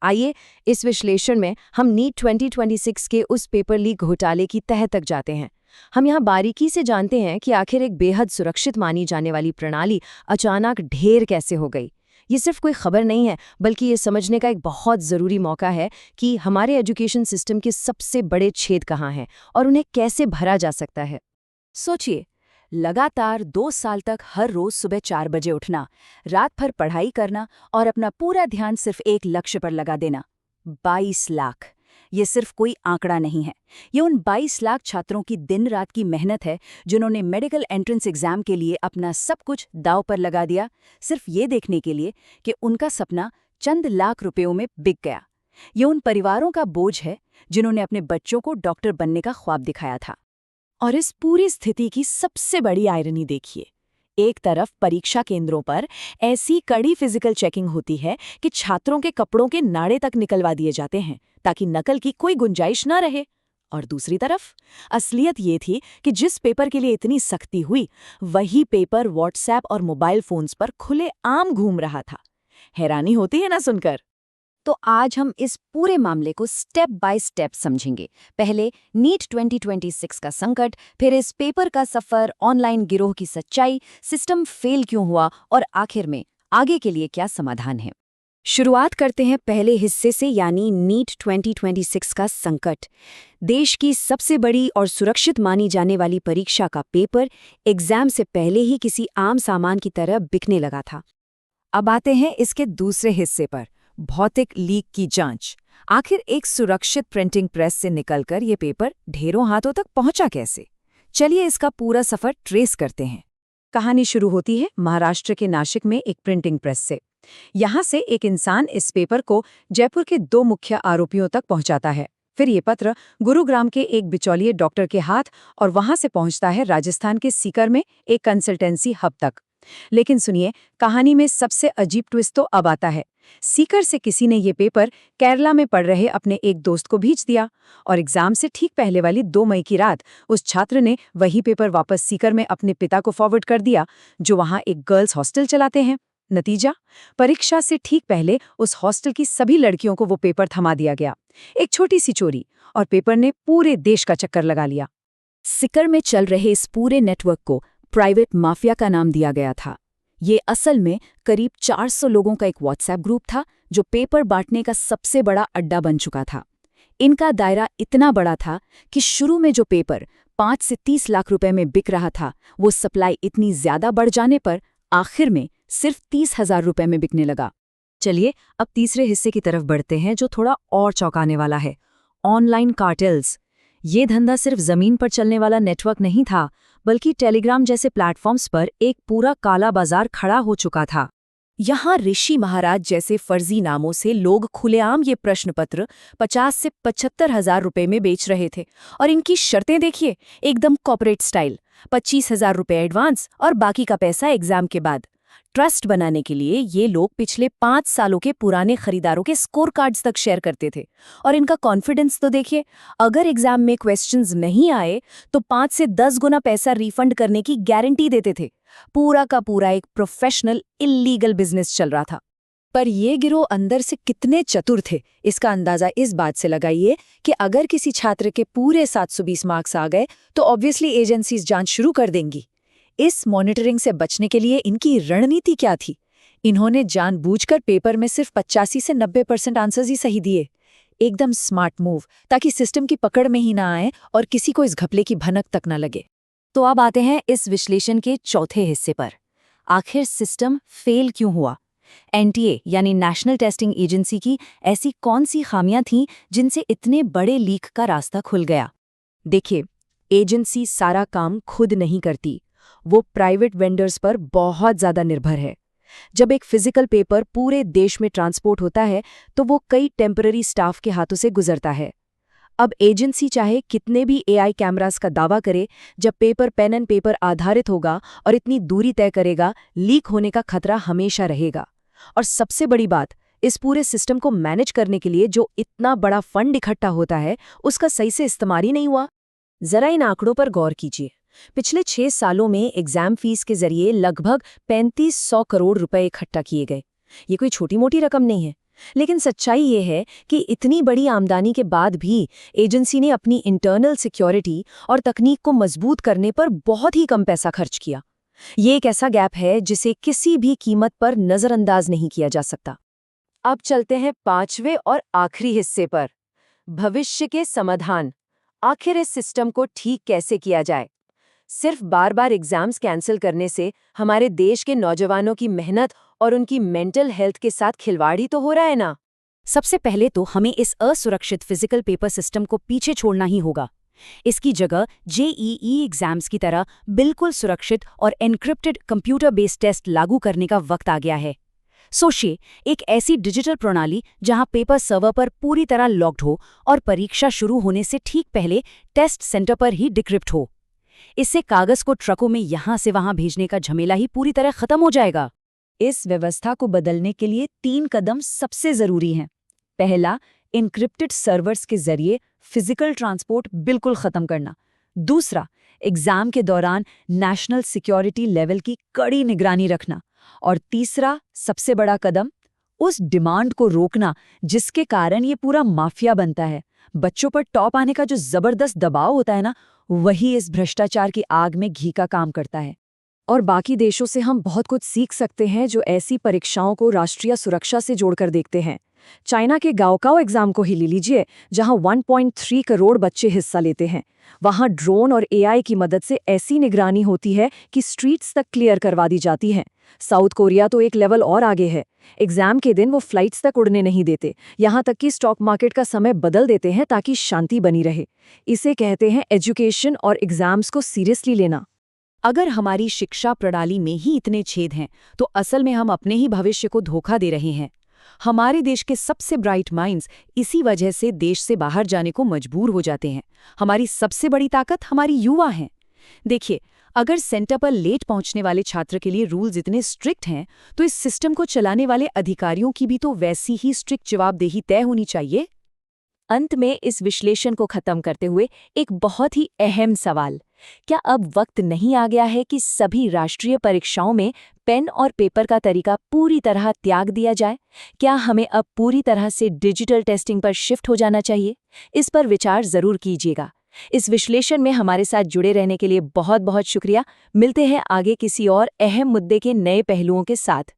आइए इस विश्लेषण में हम नीट 2026 के उस पेपर लीक घोटाले की तह तक जाते हैं। हम यहाँ बारीकी से जानते हैं कि आखिर एक बेहद सुरक्षित मानी जाने वाली प्रणाली अचानक ढेर कैसे हो गई। ये सिर्फ कोई खबर नहीं है, बल्कि ये समझने का एक बहुत ज़रूरी मौका है कि हमारे एजुकेशन सिस्टम के सबसे बड़े छेद कहाँ हैं और उन्हें कैसे भरा जा सकता है। सोचिए, लगातार 2 साल तक हर रोज सुबह 4 बजे उठना, रात भर पढ़ाई करना और अपना पूरा ध्यान सिर्फ एक लक्ष्य पर लगा देना। 22 लाख। ये सिर्फ कोई आंकड़ा नहीं है, ये उन 22 लाख छात्रों की दिन रात की मेहनत है जिन्होंने मेडिकल एंट्रेंस एग्जाम के लिए अपना सब कुछ दांव पर लगा दिया, सिर्फ ये देखने के लिए कि उनका सपना चंद लाख रुपयों में बिक गया। ये उन परिवारों का बोझ है जिन्होंने अपने बच्चों को डॉक्टर बनने का ख्वाब दिखाया था। और इस पूरी स्थिति की सबसे बड़ी आयरनी देखिए, एक तरफ परीक्षा केंद्रों पर ऐसी कड़ी फिजिकल चेकिंग होती है कि छात्रों के कपड़ों के नाड़े तक निकलवा दिए जाते हैं ताकि नकल की कोई गुंजाइश न रहे, और दूसरी तरफ असलियत ये थी कि जिस पेपर के लिए इतनी सख्ती हुई, वही पेपर व्हाट्सएप और मोबाइल फोन्स पर खुले आम घूम रहा था। हैरानी होती है ना सुनकर। तो आज हम इस पूरे मामले को स्टेप बाय स्टेप समझेंगे। पहले नीट 2026 का संकट, फिर इस पेपर का सफर, ऑनलाइन गिरोह की सच्चाई, सिस्टम फेल क्यों हुआ और आखिर में आगे के लिए क्या समाधान है। शुरुआत करते हैं पहले हिस्से से, यानी नीट 2026 का संकट। देश की सबसे बड़ी और सुरक्षित मानी जाने वाली परीक्षा का पेपर एग्जाम से पहले ही किसी आम सामान की तरह बिकने लगा था। अब आते हैं इसके दूसरे हिस्से पर, भौतिक लीक की जांच। आखिर एक सुरक्षित प्रिंटिंग प्रेस से निकलकर ये पेपर ढेरों हाथों तक पहुंचा कैसे? चलिए इसका पूरा सफर ट्रेस करते हैं। कहानी शुरू होती है महाराष्ट्र के नासिक में एक प्रिंटिंग प्रेस से। यहां से एक इंसान इस पेपर को जयपुर के 2 मुख्य आरोपियों तक पहुंचाता है। फिर ये पत्र गुरुग्राम के एक बिचौलिए डॉक्टर के हाथ और वहां से पहुंचता है राजस्थान के सीकर में एक कंसल्टेंसी हब तक। लेकिन सुनिए, कहानी में सबसे अजीब ट्विस्ट तो अब आता है। सीकर से किसी ने ये पेपर केरला में पढ़ रहे अपने एक दोस्त को भेज दिया और एग्जाम से ठीक पहले वाली 2 मई की रात उस छात्र ने वही पेपर वापस सीकर में अपने पिता को फॉरवर्ड कर दिया, जो वहां एक गर्ल्स हॉस्टल चलाते हैं। नतीजा, परीक्षा से ठीक पहले उस हॉस्टल की सभी लड़कियों को वो पेपर थमा दिया गया। एक छोटी सी चोरी और पेपर ने पूरे देश का चक्कर लगा लिया। सीकर में चल रहे इस पूरे नेटवर्क को प्राइवेट माफिया का नाम दिया गया था। ये असल में करीब 400 लोगों का एक व्हाट्सएप ग्रुप था जो पेपर बांटने का सबसे बड़ा अड्डा बन चुका था। इनका दायरा इतना बड़ा था कि शुरू में जो पेपर 5 से 30 लाख रुपए में बिक रहा था, वो सप्लाई इतनी ज्यादा बढ़ जाने पर आखिर में सिर्फ 30,000 रुपए में बिकने लगा। चलिए अब तीसरे हिस्से की तरफ बढ़ते हैं, जो थोड़ा और चौंकाने वाला है। Online cartels. ये धंधा सिर्फ जमीन पर चलने वाला नेटवर्क नहीं था, बल्कि टेलीग्राम जैसे प्लेटफॉर्म्स पर एक पूरा काला बाजार खड़ा हो चुका था। यहाँ ऋषि महाराज जैसे फर्जी नामों से लोग खुलेआम ये प्रश्न पत्र 50 से 75,000 रुपए में बेच रहे थे। और इनकी शर्तें देखिए, एकदम कॉर्पोरेट स्टाइल। 25,000 रुपए एडवांस और बाकी का पैसा एग्जाम के बाद। ट्रस्ट बनाने के लिए ये लोग पिछले 5 सालों के पुराने खरीदारों के स्कोर कार्ड्स तक शेयर करते थे। और इनका कॉन्फिडेंस तो देखिए, अगर एग्जाम में क्वेश्चंस नहीं आए तो 5 से 10 गुना पैसा रिफंड करने की गारंटी देते थे। पूरा का पूरा एक प्रोफेशनल इल्लीगल बिजनेस चल रहा था। पर ये गिरोह अंदर से कितने चतुर थे, इसका अंदाजा इस बात से लगाइए कि अगर किसी छात्र के पूरे 720 मार्क्स आ गए तो ऑब्वियसली एजेंसीज जांच शुरू कर देंगी। इस मॉनिटरिंग से बचने के लिए इनकी रणनीति क्या थी? इन्होंने जानबूझकर पेपर में सिर्फ 85 से 90% आंसर्स ही सही दिए। एकदम स्मार्ट मूव, ताकि सिस्टम की पकड़ में ही ना आए और किसी को इस घपले की भनक तक ना लगे। तो अब आते हैं इस विश्लेषण के चौथे हिस्से पर। आखिर सिस्टम फेल क्यों हुआ? एनटीए यानी नेशनल टेस्टिंग एजेंसी की ऐसी कौन सी खामियां थीं जिनसे इतने बड़े लीक का रास्ता खुल गया? देखिए, एजेंसी सारा काम खुद नहीं करती, वो प्राइवेट वेंडर्स पर बहुत ज़्यादा निर्भर है। जब एक फिजिकल पेपर पूरे देश में ट्रांसपोर्ट होता है तो वो कई टेम्पररी स्टाफ के हाथों से गुजरता है। अब एजेंसी चाहे कितने भी एआई कैमरास का दावा करे, जब पेपर पेन एंड पेपर आधारित होगा और इतनी दूरी तय करेगा, लीक होने का खतरा हमेशा रहेगा। और सबसे बड़ी बात, इस पूरे सिस्टम को मैनेज करने के लिए जो इतना बड़ा फंड इकट्ठा होता है, उसका सही से इस्तेमाल ही नहीं हुआ। जरा इन आंकड़ों पर गौर कीजिए। पिछले 6 सालों में एग्जाम फीस के जरिए लगभग 3500 करोड़ रुपए इकट्ठा किए गए। ये कोई छोटी मोटी रकम नहीं है। लेकिन सच्चाई ये है कि इतनी बड़ी आमदनी के बाद भी एजेंसी ने अपनी इंटरनल सिक्योरिटी और तकनीक को मजबूत करने पर बहुत ही कम पैसा खर्च किया। ये एक ऐसा गैप है जिसे किसी भी कीमत पर नजरअंदाज नहीं किया जा सकता। अब चलते हैं 5वें और आखिरी हिस्से पर, भविष्य के समाधान। आखिर इस सिस्टम को ठीक कैसे किया जाए? सिर्फ बार बार एग्जाम्स कैंसिल करने से हमारे देश के नौजवानों की मेहनत और उनकी मेंटल हेल्थ के साथ खिलवाड़ ही तो हो रहा है ना। सबसे पहले तो हमें इस असुरक्षित फिजिकल पेपर सिस्टम को पीछे छोड़ना ही होगा। इसकी जगह जेईई एग्जाम्स की तरह बिल्कुल सुरक्षित और एन्क्रिप्टेड कंप्यूटर बेस्ड टेस्ट लागू करने का वक्त आ गया है। सोचिए, एक ऐसी डिजिटल प्रणाली जहां पेपर सर्वर पर पूरी तरह लॉक्ड हो और परीक्षा शुरू होने से ठीक पहले टेस्ट सेंटर पर ही डिक्रिप्ट हो। इससे कागज को ट्रकों में यहां से वहां भेजने का झमेला ही पूरी तरह खत्म हो जाएगा। इस व्यवस्था को बदलने के लिए 3 कदम सबसे जरूरी हैं। पहला, एन्क्रिप्टेड सर्वर्स के जरिए फिजिकल ट्रांसपोर्ट बिल्कुल खत्म करना। दूसरा, एग्जाम के दौरान नेशनल सिक्योरिटी लेवल की कड़ी निगरानी रखना। और तीसरा, सबसे बड़ा कदम, उस डिमांड को रोकना जिसके कारण ये पूरा माफिया बनता है। बच्चों पर टॉप आने का जो जबरदस्त दबाव होता है ना, वही इस भ्रष्टाचार की आग में घी का काम करता है। और बाकी देशों से हम बहुत कुछ सीख सकते हैं जो ऐसी परीक्षाओं को राष्ट्रीय सुरक्षा से जोड़कर देखते हैं। चाइना के गाओकाओ एग्जाम को ही ले लीजिए, जहां 1.3 करोड़ बच्चे हिस्सा लेते हैं। वहां ड्रोन और एआई की मदद से ऐसी निगरानी होती है कि स्ट्रीट्स तक क्लियर करवा दी जाती हैं। साउथ कोरिया तो एक लेवल और आगे है। एग्जाम के दिन वो फ्लाइट्स तक उड़ने नहीं देते, यहां तक कि स्टॉक मार्केट का समय बदल देते हैं ताकि शांति बनी रहे। इसे कहते हैं एजुकेशन और एग्जाम्स को सीरियसली लेना। अगर हमारी शिक्षा प्रणाली में ही इतने छेद हैं, तो असल में हम अपने ही भविष्य को धोखा दे रहे हैं। हमारे देश के सबसे ब्राइट माइंड्स इसी वजह से देश से बाहर जाने को मजबूर हो जाते हैं। हमारी सबसे बड़ी ताकत हमारी युवा हैं। देखिए, अगर सेंटर पर लेट पहुंचने वाले छात्र के लिए रूल्स इतने स्ट्रिक्ट हैं, तो इस सिस्टम को चलाने वाले अधिकारियों की भी तो वैसी ही स्ट्रिक्ट जवाबदेही तय होनी चाहिए। अंत में इस विश्लेषण को खत्म करते हुए एक बहुत ही अहम सवाल, क्या अब वक्त नहीं आ गया है कि सभी राष्ट्रीय परीक्षाओं में पेन और पेपर का तरीका पूरी तरह त्याग दिया जाए? क्या हमें अब पूरी तरह से डिजिटल टेस्टिंग पर शिफ्ट हो जाना चाहिए? इस पर विचार जरूर कीजिएगा। इस विश्लेषण में हमारे साथ जुड़े रहने के लिए बहुत बहुत शुक्रिया। मिलते हैं आगे किसी और अहम मुद्दे के नए पहलुओं के साथ।